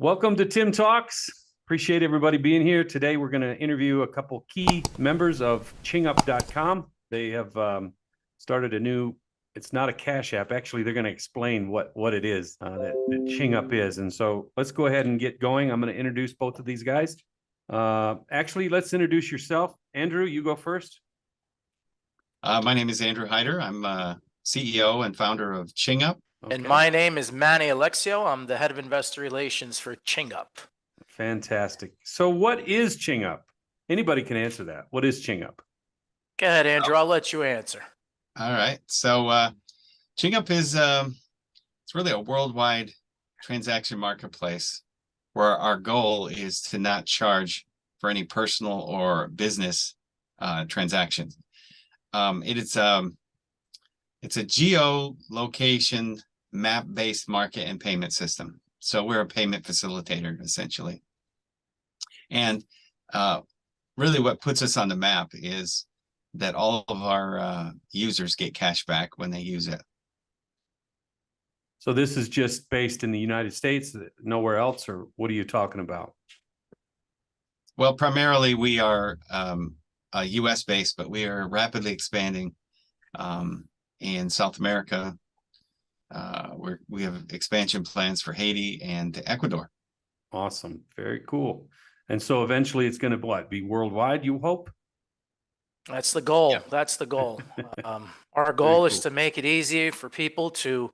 Welcome to Tim Talks. Appreciate everybody being here. Today, we're going to interview a couple key members of Chingup.com. They have started a new, it's not a cash app. Actually, they're going to explain what it is that Chingup is. And so let's go ahead and get going. I'm going to introduce both of these guys. Actually, let's introduce yourself. Andrew, you go first. My name is Andrew Hyder. I'm CEO and founder of Chingup. Okay. And my name is Manny Alexio. I'm the head of investor relations for Chingup. Fantastic. So what is Chingup? Anybody can answer that. What is Chingup? Go ahead, Andrew. I'll let you answer. All right. So Chingup is it's really a worldwide transaction marketplace where our goal is to not charge for any personal or business transactions. It's a geo-location map-based market and payment system. So we're a payment facilitator, essentially. And really what puts us on the map is that all of our users get cash back when they use it. So this is just based in the United States, nowhere else, or what are you talking about? Well, primarily we are US based, but we are rapidly expanding in South America. We have expansion plans for Haiti and Ecuador. Awesome. Very cool. And so eventually it's going to be worldwide, you hope? That's the goal. Yeah. That's the goal. Our goal is cool. to make it easier for people to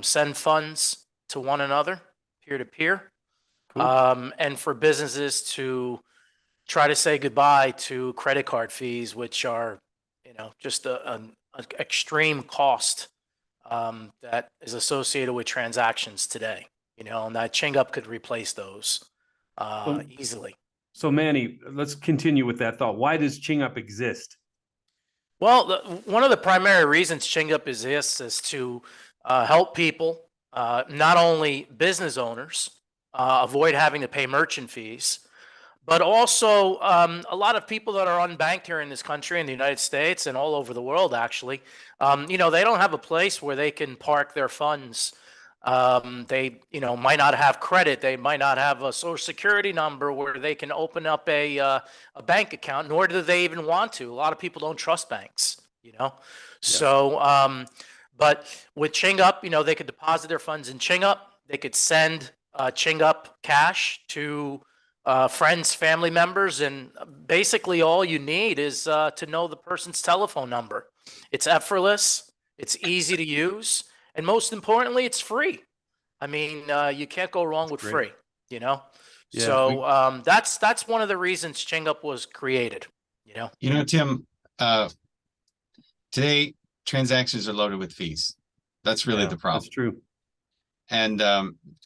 send funds to one another, peer-to-peer, Cool. and for businesses to try to say goodbye to credit card fees, which are, just an extreme cost that is associated with transactions today. And that Chingup could replace those easily. So Manny, let's continue with that thought. Why does Chingup exist? Well, one of the primary reasons Chingup exists is to help people, not only business owners, avoid having to pay merchant fees, but also a lot of people that are unbanked here in this country, in the United States, and all over the world, actually. They don't have a place where they can park their funds. They, might not have credit. They might not have a social security number where they can open up a bank account, nor do they even want to. A lot of people don't trust banks, Yeah. So, but with Chingup, they could deposit their funds in Chingup. They could send Chingup cash to friends, family members, and basically all you need is to know the person's telephone number. It's effortless, it's easy to use, and most importantly, it's free. I mean, you can't go wrong with free, Yeah, So that's one of the reasons Chingup was created. Tim, today transactions are loaded with fees. That's really the problem. That's true. And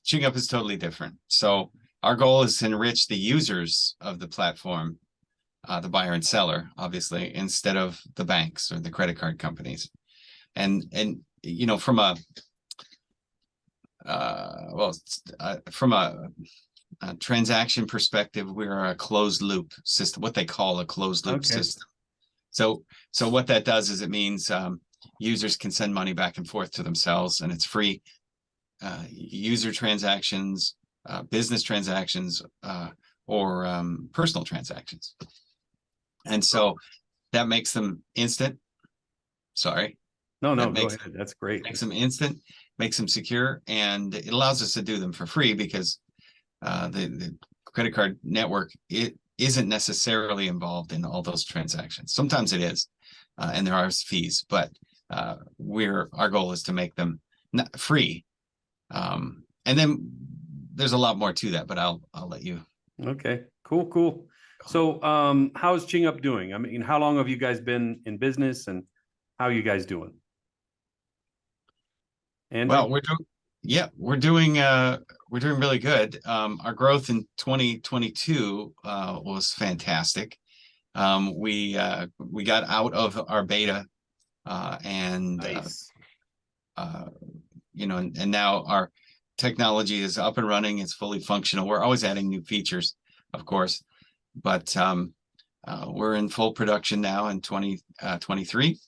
Chingup is totally different. So our goal is to enrich the users of the platform, the buyer and seller, obviously, instead of the banks or the credit card companies. And from a transaction perspective, we're a closed loop system, what they call a closed loop system. So what that does is it means users can send money back and forth to themselves, and it's free. User transactions, business transactions, or personal transactions. And so that makes them instant. Sorry. No, go ahead. That's great. Makes them instant, makes them secure, and it allows us to do them for free because the credit card network, it isn't necessarily involved in all those transactions. Sometimes it is, and there are fees, but our goal is to make them free. And then there's a lot more to that, but I'll let you. Okay, cool. So how's Chingup doing? I mean, how long have you guys been in business, and how are you guys doing? And well, we're doing really good. Our growth in 2022 was fantastic. We got out of our beta, and nice. And now our technology is up and running. It's fully functional. We're always adding new features, of course, but we're in full production now in 2023.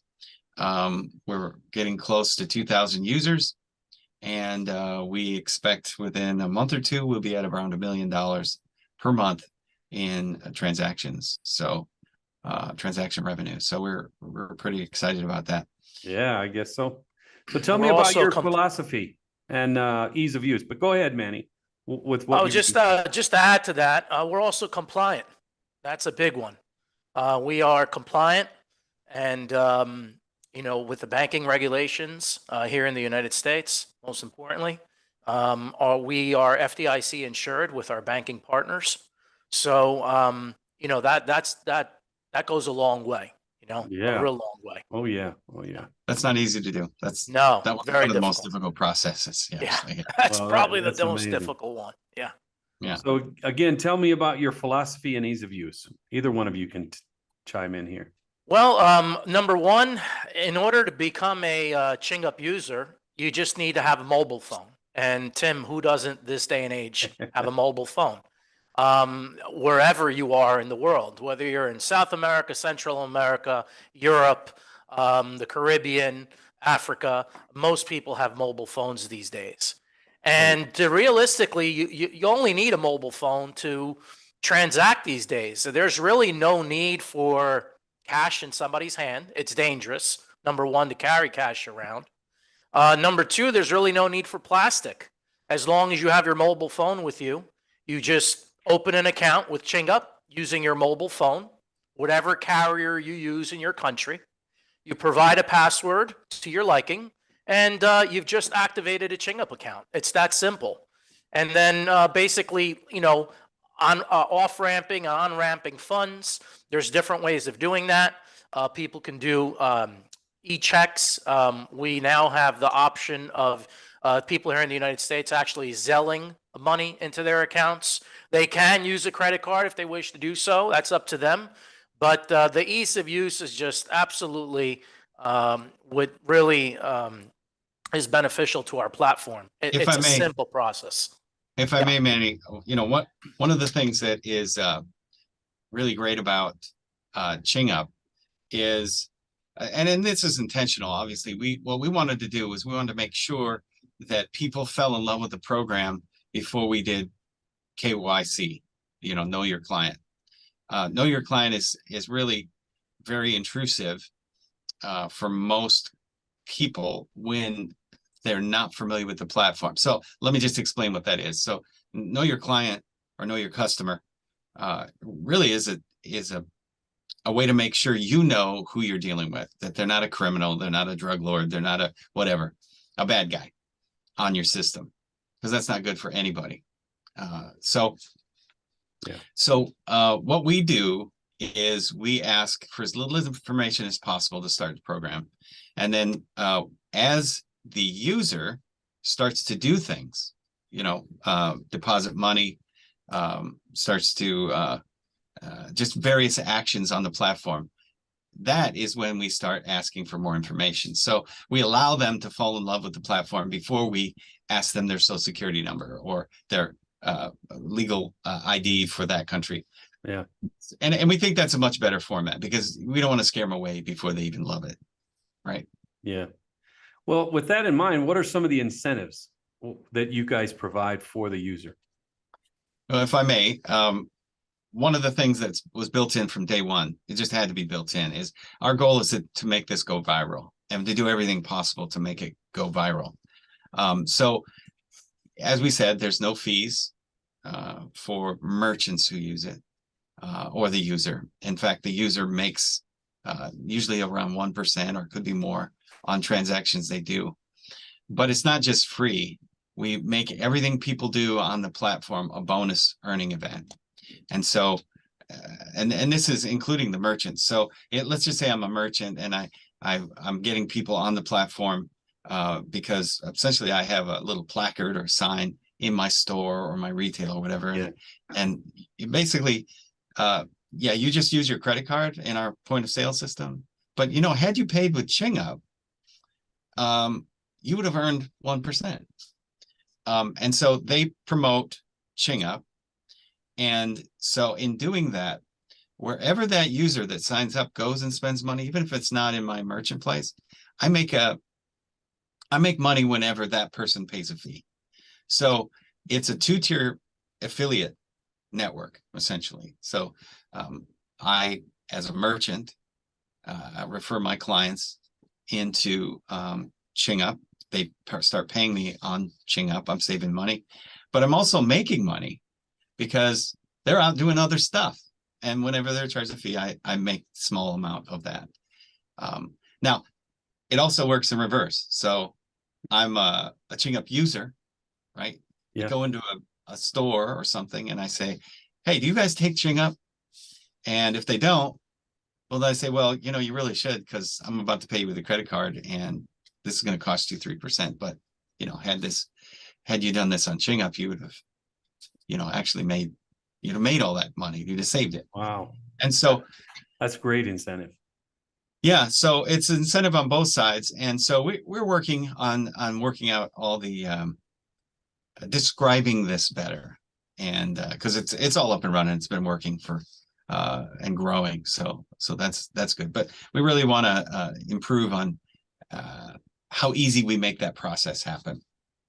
We're getting close to 2,000 users. And we expect within a month or two, we'll be at around $1 million per month in transactions. So transaction revenue. So we're pretty excited about that. Yeah, I guess so. So tell We're me about also your philosophy and ease of use. But go ahead, Manny, with what Oh, you just to add to that, we're also compliant. That's a big one. We are compliant, and with the banking regulations here in the United States. Most importantly, we are FDIC insured with our banking partners. So that goes a long way. A Yeah. real long way. Oh yeah. Oh yeah. That's not easy to do. That's No, that was very one of the most difficult. difficult processes. Yeah, Actually. that's Well, probably the that's most amazing. difficult one. Yeah. Yeah. So again, tell me about your philosophy and ease of use. Either one of you can chime in here. Well, number one, in order to become a Chingup user, you just need to have a mobile phone. And Tim, who doesn't this day and age have a mobile phone? Wherever you are in the world, whether you're in South America, Central America, Europe, the Caribbean, Africa, most people have mobile phones these days. And realistically, you only need a mobile phone to transact these days. So there's really no need for cash in somebody's hand. It's dangerous, number one, to carry cash around. Number two, there's really no need for plastic. As long as you have your mobile phone with you, you just open an account with Chingup using your mobile phone, whatever carrier you use in your country. You provide a password to your liking, and you've just activated a Chingup account. It's that simple. And then basically, on off-ramping and on-ramping funds, there's different ways of doing that. People can do e-checks. We now have the option of people here in the United States actually Zelling money into their accounts. They can use a credit card if they wish to do so. That's up to them. But the ease of use is just absolutely would really is beneficial to our platform. It's a simple process. If I may, Manny, one of the things that is really great about Chingup is, and this is intentional, obviously, what we wanted to do was we wanted to make sure that people fell in love with the program before we did KYC, know your client. Know your client is really very intrusive for most people when they're not familiar with the platform. So let me just explain what that is. So know your client or know your customer really is a way to make sure you know who you're dealing with, that they're not a criminal, they're not a drug lord, they're not a bad guy on your system, because that's not good for anybody. So what we do is we ask for as little information as possible to start the program. And then as the user starts to do things, deposit money, starts to just various actions on the platform, that is when we start asking for more information. So we allow them to fall in love with the platform before we ask them their social security number or their legal ID for that country. Yeah. And we think that's a much better format because we don't want to scare them away before they even love it. Right. Yeah. Well, with that in mind, what are some of the incentives that you guys provide for the user? Well, if I may, one of the things that was built in from day one, it just had to be built in, is our goal is to make this go viral and to do everything possible to make it go viral. So as we said, there's no fees for merchants who use it or the user. In fact, the user makes usually around 1% or could be more on transactions they do. But it's not just free. We make everything people do on the platform a bonus earning event. And so, and this is including the merchants. So let's just say I'm a merchant and I'm getting people on the platform because essentially I have a little placard or sign in my store or my retail or whatever. Yeah. And basically, you just use your credit card in our point of sale system. But, had you paid with Chingup, you would have earned 1%. And so they promote Chingup. And so in doing that, wherever that user that signs up goes and spends money, even if it's not in my merchant place, I make a I make money whenever that person pays a fee. So it's a two-tier affiliate network, essentially. So I, as a merchant, refer my clients into Chingup. They start paying me on Chingup. I'm saving money, but I'm also making money because they're out doing other stuff. And whenever they're charged a fee, I make a small amount of that. Now, it also works in reverse. So I'm a Chingup user, right? Yeah. I go into a store or something and I say, hey, do you guys take Chingup? And if they don't, well, then I say, well, you know, you really should, because I'm about to pay you with a credit card and this is going to cost you 3%. But, you know, had you done this on Chingup, you would have, you know, actually you'd have made all that money. You'd have saved it. Wow. And so That's great incentive. yeah, so it's incentive on both sides. And so we're working on working out all the describing this better. And because it's all up and running, it's been working for and growing. So that's good. But we really want to improve on how easy we make that process happen.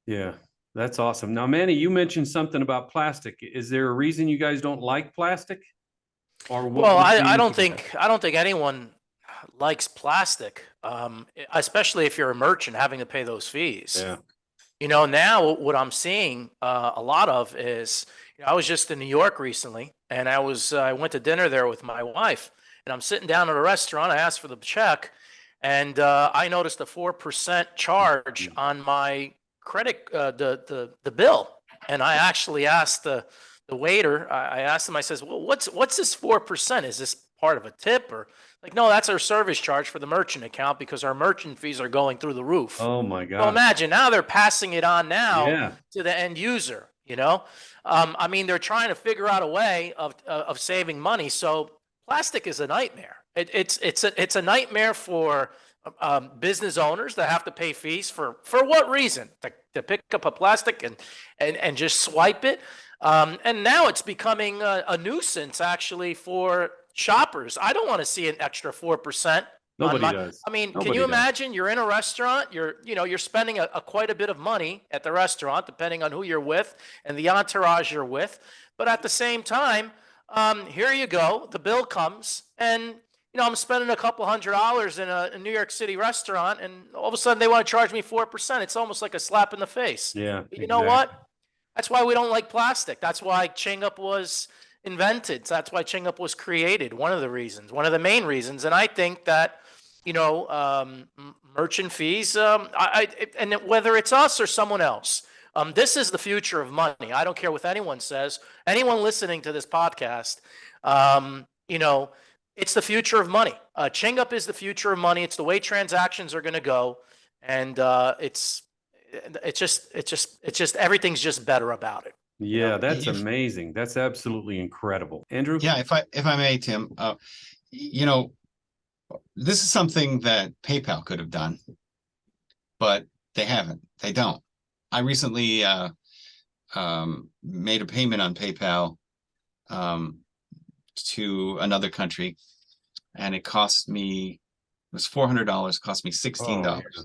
Yeah, that's awesome. Now, Manny, you mentioned something about plastic. Is there a reason you guys don't like plastic? Or what Well, would I be don't the- think anyone likes plastic, especially if you're a merchant having to pay those fees. Yeah. You know, now what I'm seeing a lot of is, you know, I was just in New York recently, and I went to dinner there with my wife, and I'm sitting down at a restaurant. I asked for the check, and I noticed a 4% charge on my credit, the bill, and I actually asked the waiter. I asked him. I says, "Well, what's this 4%? Is this part of a tip or?" Like, no, that's our service charge for the merchant account because our merchant fees are going through the roof. Oh my So God. imagine now they're passing it on now Yeah. to the end user, you know? I mean, they're trying to figure out a way of saving money. So plastic is a nightmare. It's a nightmare for business owners that have to pay fees for what reason? To pick up a plastic and just swipe it. And now it's becoming a nuisance actually for shoppers. I don't want to see an extra 4%. Nobody does. I mean, can Nobody you does. imagine you're in a restaurant, you're spending a quite a bit of money at the restaurant, depending on who you're with and the entourage you're with. But at the same time, here you go, the bill comes and, you know, I'm spending a couple $100 in a New York City restaurant and all of a sudden they want to charge me 4%. It's almost like a slap in the face. Yeah. But you know what? That's why we don't like plastic. That's why Chingup was invented. That's why Chingup was created. One of the reasons, one of the main reasons. And I think that, you know, merchant fees, and whether it's us or someone else, this is the future of money. I don't care what anyone says. Anyone listening to this podcast, you know, it's the future of money. Chingup is the future of money. It's the way transactions are going to go, and it's just everything's just better about it. Yeah, that's If- amazing. That's absolutely incredible. Andrew? Yeah, if I may, Tim, you know, this is something that PayPal could have done, but they haven't. They don't. I recently made a payment on PayPal to another country, and it was $400. Cost me $16. Oh,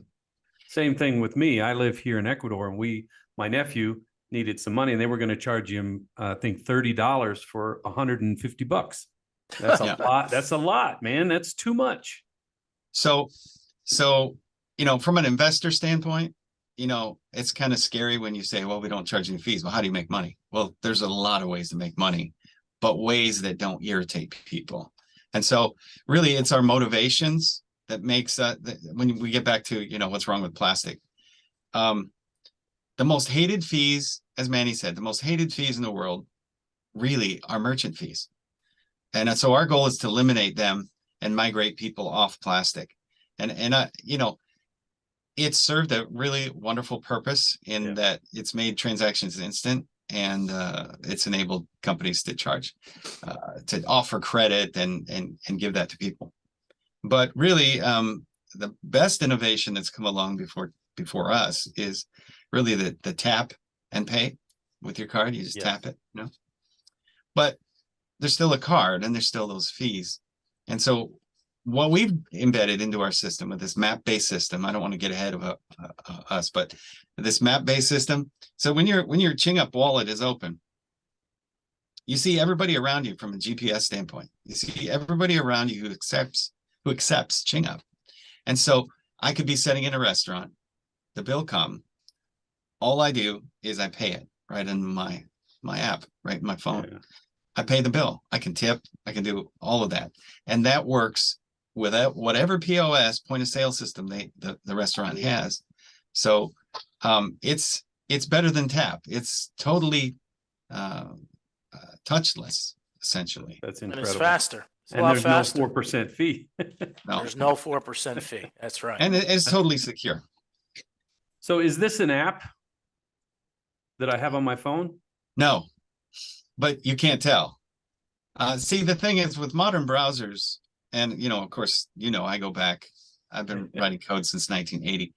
same thing with me. I live here in Ecuador, and my nephew needed some money, and they were going to charge him, I think, $30 for $150. That's a Yeah. lot. That's a lot, man. That's too much. So, you know, from an investor standpoint, you know, it's kind of scary when you say, well, we don't charge any fees. Well, how do you make money? Well, there's a lot of ways to make money, but ways that don't irritate people. And so really it's our motivations that makes when we get back to, you know, what's wrong with plastic. The most hated fees, as Manny said, the most hated fees in the world really are merchant fees. And so our goal is to eliminate them and migrate people off plastic. And you know, it's served a really wonderful purpose in that it's made transactions instant, and it's enabled companies to charge, to offer credit and give that to people. But really, the best innovation that's come along before us is really the tap and pay with your card. You just tap it, you know. But there's still a card and there's still those fees. And so what we've embedded into our system with this map-based system, I don't want to get ahead of us, but this map-based system. So when your Chingup wallet is open, you see everybody around you from a GPS standpoint. You see everybody around you who accepts Chingup. And so I could be sitting in a restaurant, the bill come, all I do is I pay it right in my app, right in my phone. Yeah. I pay the bill. I can tip. I can do all of that, and that works without whatever POS point of sale system the restaurant has. So it's better than tap. It's totally touchless, essentially. That's And incredible. it's faster. It's a And lot there's faster. no 4% fee. No. There's no 4% fee. That's right. And it's totally secure. So is this an app that I have on my phone? No, but you can't tell. See, the thing is with modern browsers, and of course, I go back. I've been writing code since 1980.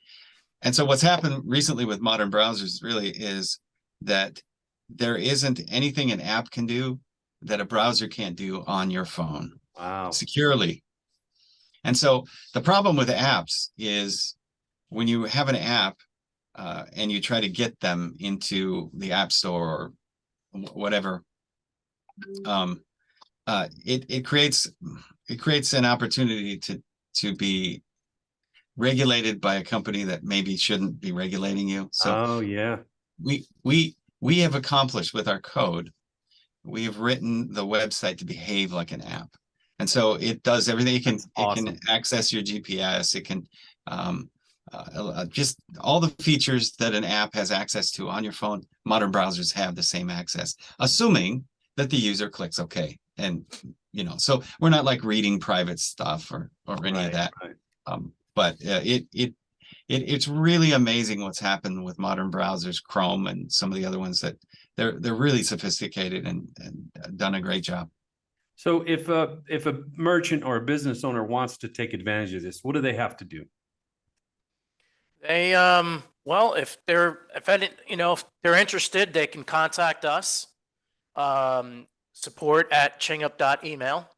And so what's happened recently with modern browsers really is that there isn't anything an app can do that a browser can't do on your phone. Wow. Securely. And so the problem with apps is when you have an app and you try to get them into the App Store or whatever, it creates an opportunity to be regulated by a company that maybe shouldn't be regulating you. So oh yeah, we have accomplished with our code, we have written the website to behave like an app. And so it does everything. It can access your GPS. It can just all the features that an app has access to on your phone. Modern browsers have the same access, assuming that the user clicks OK. And so we're not like reading private stuff or any of that. Right. But it's really amazing what's happened with modern browsers, Chrome and some of the other ones, that they're really sophisticated and done a great job. So if a merchant or a business owner wants to take advantage of this, what do they have to do? They well, if they're interested, they can contact us. Support@chingup.email.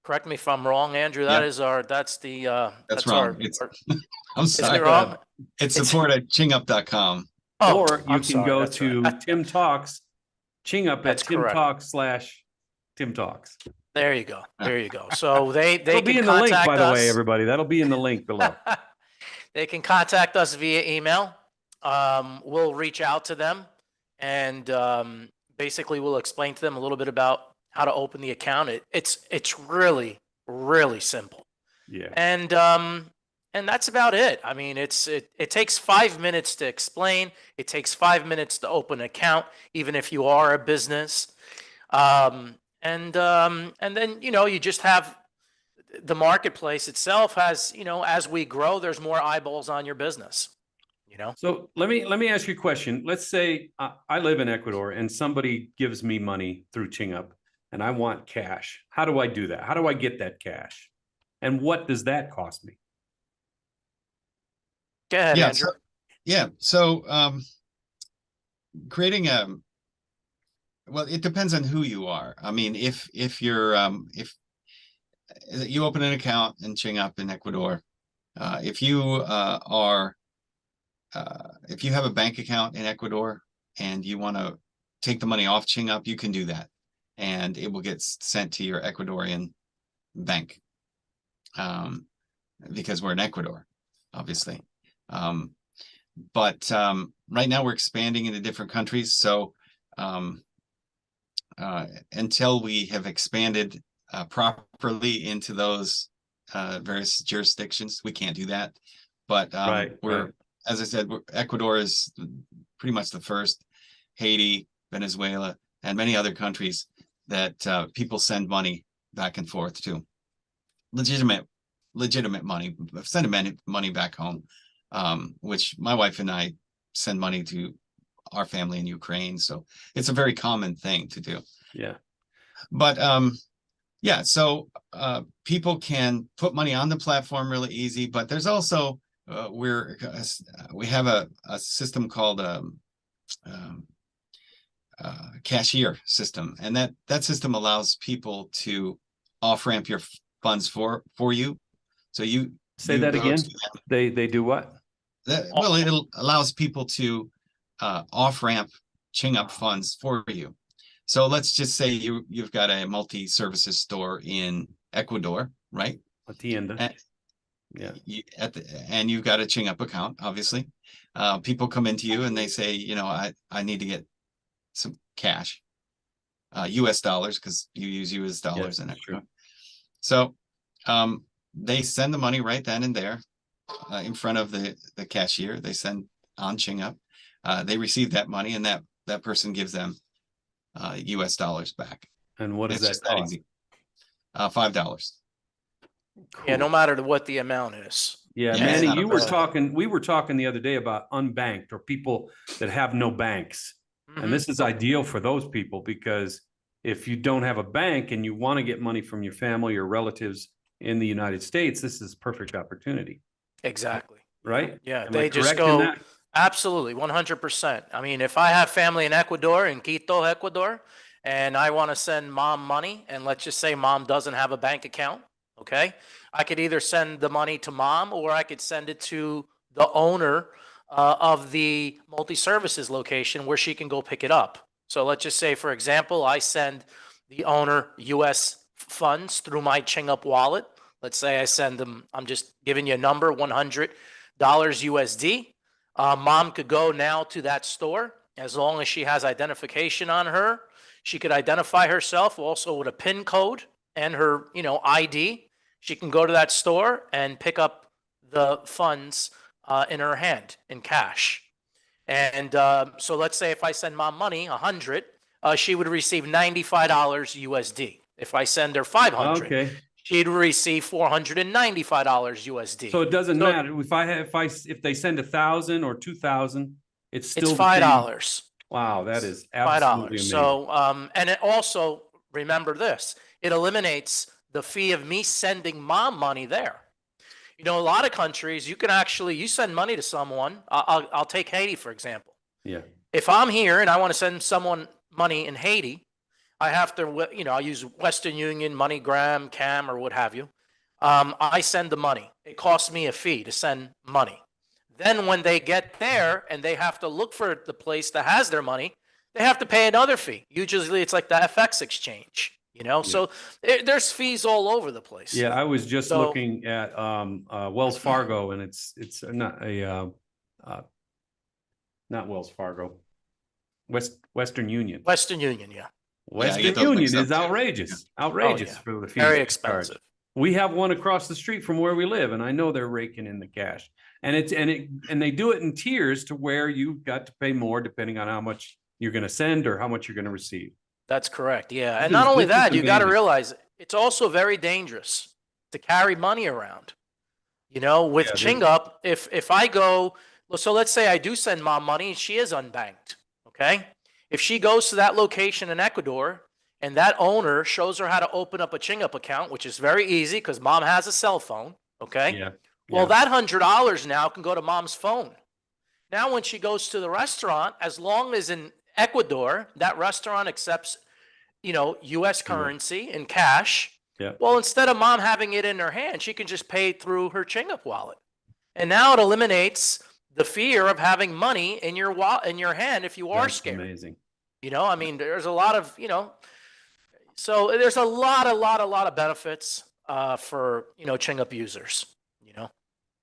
Correct me if I'm wrong, Andrew. That's wrong. I'm Is sorry. it wrong? It's support@chingup.com. Oh, Or you I'm can sorry, go that's to right. Tim Talks, Chingup at That's Tim correct. Talks/Tim Talks. There you go. There you go. So they That'll be can in the link, contact by the us. way, everybody. That'll be in the link below. They can contact us via email. We'll reach out to them, and basically we'll explain to them a little bit about how to open the account. It's really, really simple. Yeah. And that's about it. I mean, it takes 5 minutes to explain. It takes 5 minutes to open an account, even if you are a business. And then you just have the marketplace itself has, as we grow, there's more eyeballs on your business. So let me ask you a question. Let's say I live in Ecuador and somebody gives me money through Chingup and I want cash. How do I do that? How do I get that cash? And what does that cost me? Go ahead, Andrew. So creating well, it depends on who you are. I mean, if you're if you open an account in Chingup in Ecuador, if you if you have a bank account in Ecuador and you want to take the money off Chingup, you can do that, and it will get sent to your Ecuadorian bank, because we're in Ecuador, obviously. But right now we're expanding into different countries, so until we have expanded properly into those various jurisdictions, we can't do that. But as I said, Ecuador is pretty much the first. Haiti, Venezuela, and many other countries that people send money back and forth to. Legitimate money, send money back home, which my wife and I send money to our family in Ukraine. So it's a very common thing to do. Yeah. But so people can put money on the platform really easy, but there's also we have a system called cashier system, and that system allows people to off-ramp your funds for you So you Say you that go again. to that- They do what? well, it allows people to off-ramp Chingup funds for you. So let's just say you've got a multi-services store in Ecuador, right? A tienda. And Yeah. and you've got a Chingup account, obviously. People come into you and they say, you know, I need to get some cash, US dollars, because you use US dollars in Ecuador. So they send the money right then and there in front of the cashier. They send on Chingup. They receive that money, and that person gives them US dollars back. And what does It's that just that cost? easy. $5. Yeah, no matter what the amount is. Yeah, Yeah, Manny, it's not a we were talking the other day about unbanked or people that have no banks. Mhm. And this is ideal for those people because if you don't have a bank and you want to get money from your family or relatives in the United States, this is perfect opportunity, Exactly. right? Yeah, Am I they just correct in go, that? absolutely, 100%. I mean, if I have family in Ecuador, in Quito, Ecuador, and I want to send mom money, and let's just say mom doesn't have a bank account, okay? I could either send the money to mom or I could send it to the owner of the multi-services location where she can go pick it up. So let's just say, for example, I send the owner US funds through my Chingup wallet. Let's say I send them, I'm just giving you a number, $100 USD. Mom could go now to that store as long as she has identification on her. She could identify herself also with a PIN code and her, ID. She can go to that store and pick up the funds in her hand in cash. And so let's say if I send mom money, 100, she would receive $95 USD. If I send her 500, Okay. she'd receive $495 USD. So it doesn't So matter if they send 1,000 or 2,000, it's still it's the same. $5. Wow, that is $5. absolutely amazing. So, and it also, remember this, it eliminates the fee of me sending mom money there. You know, a lot of countries, you can actually, you send money to someone. I'll take Haiti, for example. Yeah. If I'm here and I want to send someone money in Haiti, I have to, I use Western Union, MoneyGram, Cam, or what have you. I send the money. It costs me a fee to send money. Then when they get there and they have to look for the place that has their money, they have to pay another fee. Usually it's like the FX exchange, so there's fees all over the place. Yeah, I was just So- looking at Wells Fargo, and it's not not Wells Fargo, Western Union. Western Union, yeah. Western get those mixed Union up is too. outrageous, outrageous yeah. for the fees. Very they expensive. charge. We have one across the street from where we live, and I know they're raking in the cash. And they do it in tiers to where you've got to pay more depending on how much you're going to send or how much you're going to receive. That's correct. Yeah. This And not is- only this is that, you got to amazing. realize it's also very dangerous to carry money around. With Yeah, Chingup, if I go, so let's say I do send mom money and she is unbanked. Okay. If she goes to that location in Ecuador and that owner shows her how to open up a Chingup account, which is very easy because mom has a cell phone. Okay. Yeah. Well, yeah. that $100 now can go to mom's phone. Now, when she goes to the restaurant, as long as in Ecuador, that restaurant accepts, US currency in cash. Yeah. Well, instead of mom having it in her hand, she can just pay through her Chingup wallet. And now it eliminates the fear of having money in your in your hand if you are That's scared. amazing. I mean, there's a lot of, so there's a lot of benefits for, Chingup users,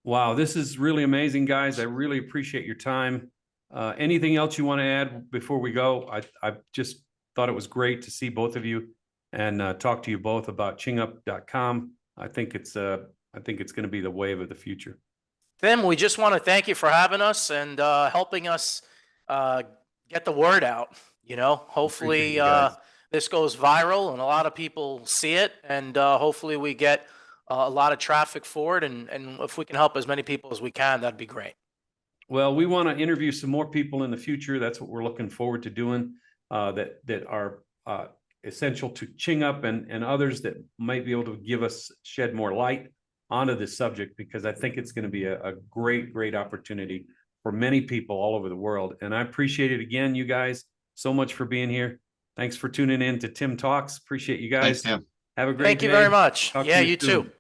Wow, this is really amazing, guys. I really appreciate your time. Anything else you want to add before we go? I just thought it was great to see both of you and talk to you both about Chingup.com. I think it's going to be the wave of the future. Tim, we just want to thank you for having us and helping us get the word out. Hopefully you guys. this goes viral and a lot of people see it, and hopefully we get a lot of traffic for it. And if we can help as many people as we can, that'd be great. Well, we want to interview some more people in the future. That's what we're looking forward to doing. That are essential to Chingup and others that might be able to shed more light onto this subject, because I think it's going to be a great opportunity for many people all over the world. And I appreciate it again, you guys, so much for being here. Thanks for tuning in to Tim Talks. Appreciate you guys. Thanks, Tim. Have a great day. Thank you very much. Talk to Yeah, you you soon. too.